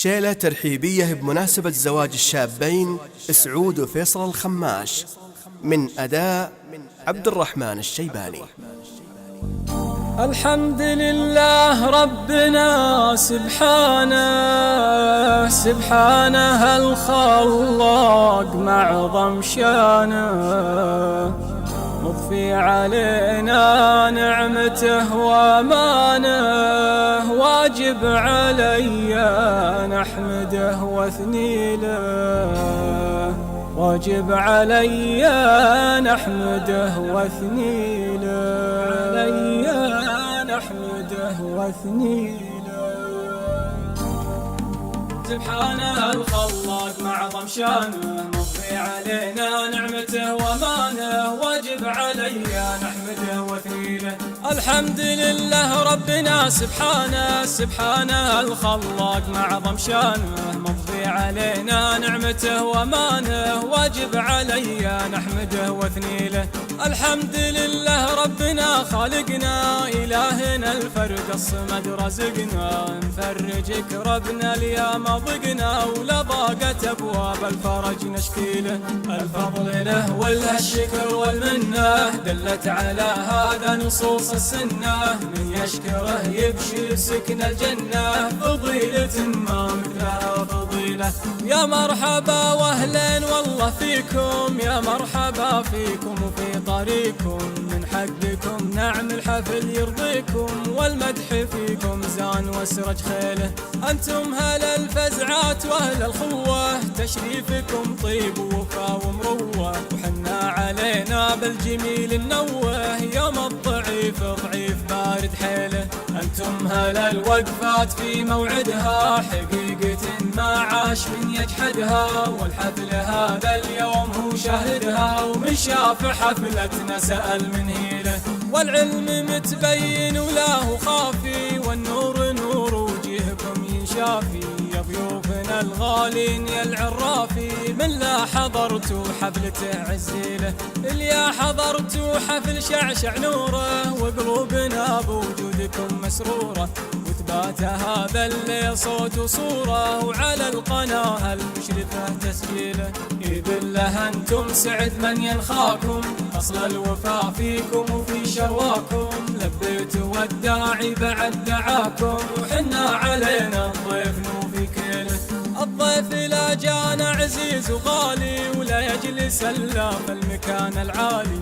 شيلة ترحيبية بمناسبة زواج الشابين سعود وفيصل الخماش من أداء عبد الرحمن الشيباني. الحمد لله ربنا سبحانه الخلاق معظم شانه، مضفي علينا نعمته وامانه، واجب علي نحمده واثني له، واجب علي نحمده واثني له، نحمده واثني له. سبحانه الخلاق معظم شانه، مضفي علينا نعمته وامانه، واجب علي نحمده واثني له. الحمد لله ربنا سبحانه الخلاق معظم شانه، مضفي علينا نعمته وامانه، واجب علي نحمده واثني له. الحمد لله ربنا خالقنا، إلهنا الفرد الصمد رزقنا، نفرج كربنا اليوم ضقنا، ولا ضاقت أبواب الفرج نشكيله. الفضل له والشكر والمنة، دلت على هذا نصوص السنة، من يشكره يبشر سكن الجنة، فضيلة ما مثلها فضيلة. يا مرحبا واهلين والله فيكم، يا مرحبا فيكم وفي طريقكم، من حقكم نعمل حفل يرضيكم، والمدح فيكم زان واسرج خيله. انتم هل الفزعات واهل الخوه، تشريفكم طيب ووفا ومروه، وحنا علينا بالجميل ننوه، يوم الضعيف ضعيف بارد حيله. انتم هل الوقفات في موعدها، حقيقة ما عاش من يجحدها، والحفل هذا اليوم هو شاهدها، ومن شاف حفلتنا سأل من هيله. والعلم متبين وله خافي، والنور نور وجهكم ينشافي، يا ضيوفنا الغالين يا العرافي، من لا حضرتوا حفلته عزيله، اللي حضرتوا حفل شعشع نوره، وقلوبنا بوجودكم مسروره، وثبات هذا اللي صوت وصوره، وعلى القناة المشرفة تسجيله. بالله انتم سعد من ينخاكم، اصل الوفا فيكم وفي شرواكم، لبيتوا والداعي بعد دعاكم، وحنا علينا الضيف نوفي كيله. الضيف لا جانا عزيز وغالي، ولا يجلس الا في المكان العالي،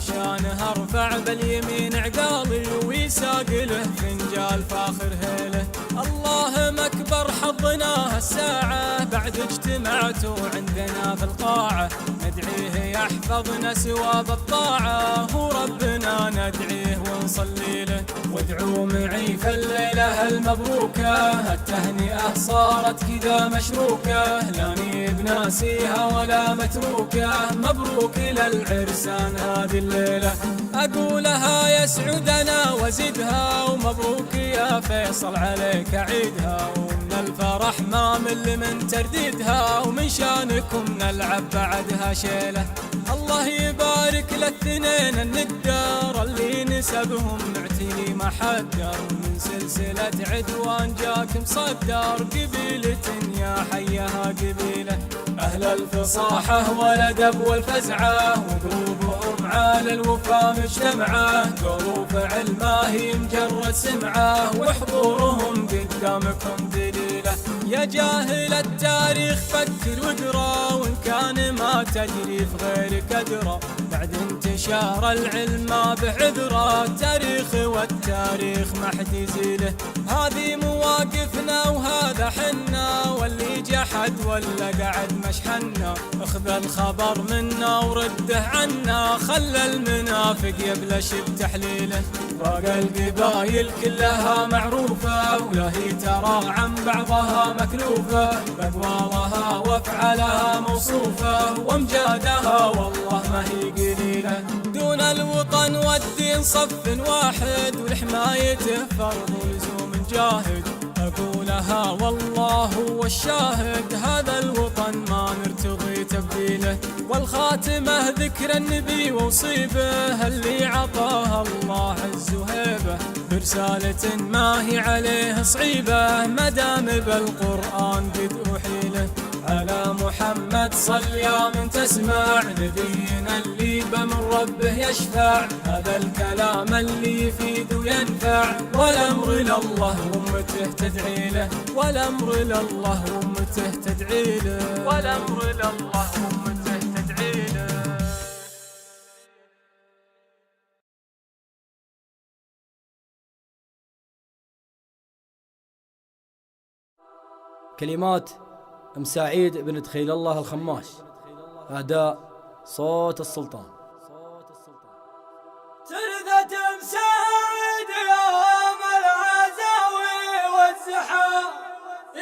شانه ارفع باليمين عقالي، ويساق له فنجال فاخر هيله. اللهم اكبر حظنا هالساعه، بعد اجتمعتوا عندنا في القاعه، ندعيه يحفظنا سوى بالطاعه، هو ربنا ندعيه ونصلي له. وادعوا معي في الليله المبروكه، التهنئه صارت كذا مشروكه، لاني بناسيها ولا متروكه، مبروك للعرسان هذه الليله. اقولها يسعدنا وزدها، ومبروك يا فيصل عليك عيدها، ومن الفرح ما مل من ترديدها، ومن شانكم نلعب بعدها شيله. الله يبارك للاثنين الندار، اللي نسبهم معتني ما حدر، من سلسلة عدوان جاك مصدر، قبيلة يا حيها قبيلة. أهل الفصاحة والأدب والفزعة، وقلوبهم على الوفا مجتمعة، قلوب فعل ما هي مجرد سمعة، وحضورهم قدامكم دليلة. يا جاهل التاريخ فكر واقرا، وإن كان ما تدري في غيرك أدرى، بعد انتشار العلم ما بعذره، التاريخ والتاريخ ما حد يزيله. هذه مواقفنا وهذا حنا، واللي جحد ولا قعد مشحنا، اخذ الخبر منا ورده عنا، خلى المنافق يبلش بتحليله. باقى القبايل كلها معروفة، ولا هي ترى عن بعضها مكلوفة، بأقوالها وافعالها موصوفة، وامجادها والله ما هي قليلة. دون الوطن والدين صف واحد، ولحمايته فرض ولزوم جاهد، أقولها والله هو الشاهد، هذا الوطن ما نرتضي تبديله. ترتيله، والخاتمة ذكر النبي وصيبه اللي عطاها الله عز وهيبه، برسالة ما هي عليه صعيبة مدام بالقرآن قد أحيله. على محمد صل يا من تسمع نبينا اللي بمن ربه يشفع، هذا الكلام اللي يفيد وينفع، والأمر لله وامته تدعي له، والأمر لله وامته تدعي له، والأمر لله وامته تدعي له. كلمات أم سعيد بن تخيل الله الخماش، أداء صوت السلطان. ترذة مساعد يوم العزاوي والزحام،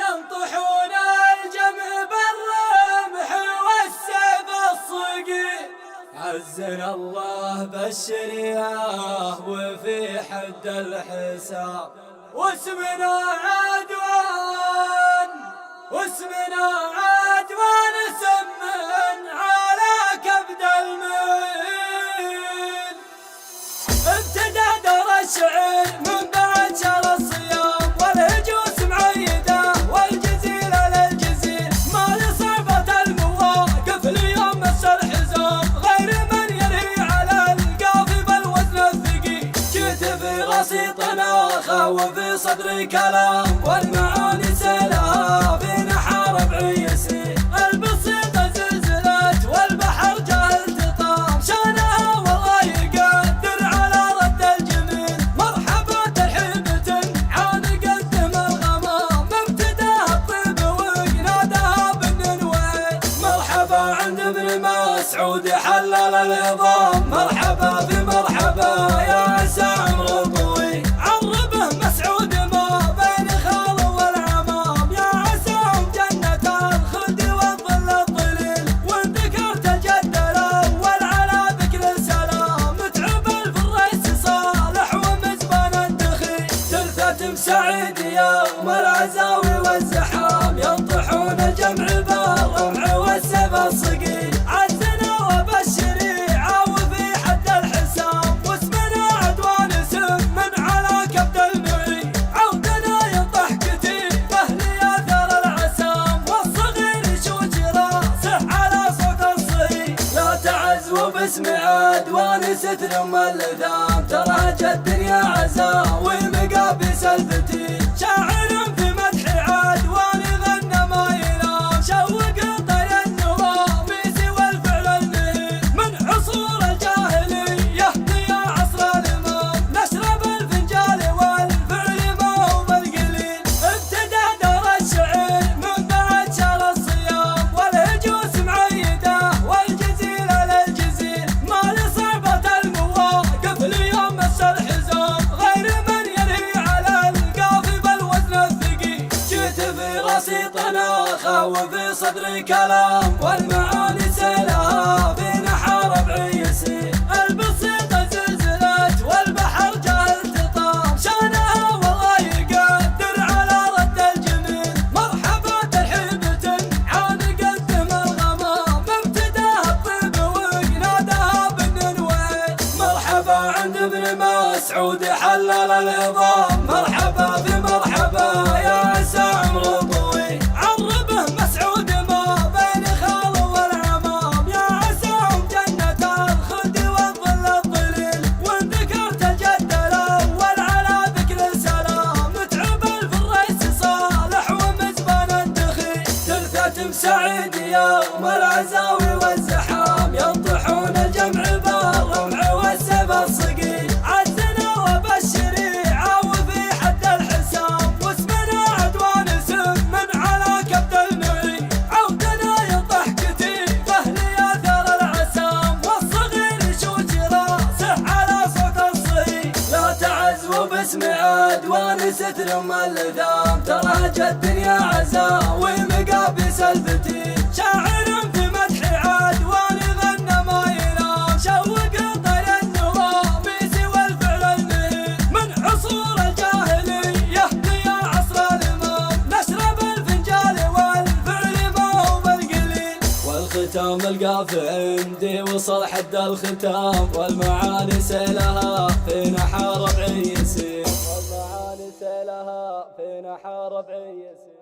ينطحون الجمع بالرمح والسيف الصقي، عزنا الله بالشريعة وفي حد الحساب، واسمنا عدوان، واسمنا عدوان سمن على كبد المعين. ابتدى دور الشعر من بعد شهر الصيام، والهجوس معيدة والجزيرة للجزير، ما لصعبة المواقف اليوم مس الحزام، غير من يرهي على القافي بالوزن الثقيل. جيت في راسي طناخة وفي صدري كلام، والمعاني سلاها فينا حارب عيسي، البسيطة زلزلت والبحر جاء التطام، شانها والله يقدر على رد الجميل. مرحبا ترحيبة عانقت الغمام، ابتداها الطيب وقنادها بالنويل. مرحبا عند ابن مسعود حلل العظام، مرحبا في مرحبا يا عسى عمر طويل، عربه مسعود ما بين خال والعمام، يا عساهم جنة الخلد والظل الظليل. وان ذكرت الجد الاول على ذكر السلام، متعب الفريس صالح ومزبان الدخيل. ترثة مسعيد يوم العزاوي والزحام، ينطحون الجمع بالرمع والسيف الصقيل، عزنا وبالشريعة وفي حد الحسام، واسمنا عدوان سمن على كبد المعين. عودنا ينطح كتيبه لياثر العسام، والصغير يشوش راسه على صوت الصهيل. لا تعزوا باسم عدوان ستر اللثام، ترهج الدنيا عزاوي مقابس الفتيل. شاعر في مدح عدوان غنى ما ينام، شوق طير النواميس والفعل المهين، من عصور الجاهلية يا عصر الإمام، نشرب الفنجال والفعل ما هو بالقليل. ابتدى دور الشعر من بعد شهر الصيام، والهجوس معيدة والجزيرة للجزير، ما لصعبة المواقف اليوم مس الحزام، غير من يرهي على القافي بالوزن الثقيل. جيت في راسي طناخة وفي صدري كلام، والمعاني سيلها فينا حارب عيسي، البسيطة زلزلت والبحر جاء التطام، شانها والله يقدر على رد الجميل. مرحبا ترحيبة عانقت الغمام، ابتداها الطيب وقنادها بالنويل. مرحبا عند ابن مسعود حلل العظام، مرحبا في مرحبا يا عسى عمر طويل، عربه مسعود ما بين خال والعمام، يا عساهم جنة الخلد والظل الظليل. وان ذكرت الجد الاول على ذكر السلام، متعب الفريس صالح ومزبان الدخيل. ترثة مسعيد يوم العزاوي والزحام، ينطحون الجمع بالرمع والسيف الصقيل، عزنا وبالشريعة وفي حد الحسام، واسمنا عدوان سمن على كبد المعين. عودنا ينطح كتيبه لياثر العسام، والصغير يشوش راسه على صوت الصهيل. لا تعزوا باسم عدوان ستر اللثام، ترهج الدنيا عزاوي مقابس الفتيل. شاعر في مدح عدوان غنى ما ينام، شوق طير النواميس والفعل المهين، من عصور الجاهلية يا عصر الإمام، نشرب الفنجال والفعل ما هو بالقليل. ختام القافي عندي وصل حد الختام، والمعاني سيلها في نحار بعيسي، والمعاني سيلها في نحار بعيسي.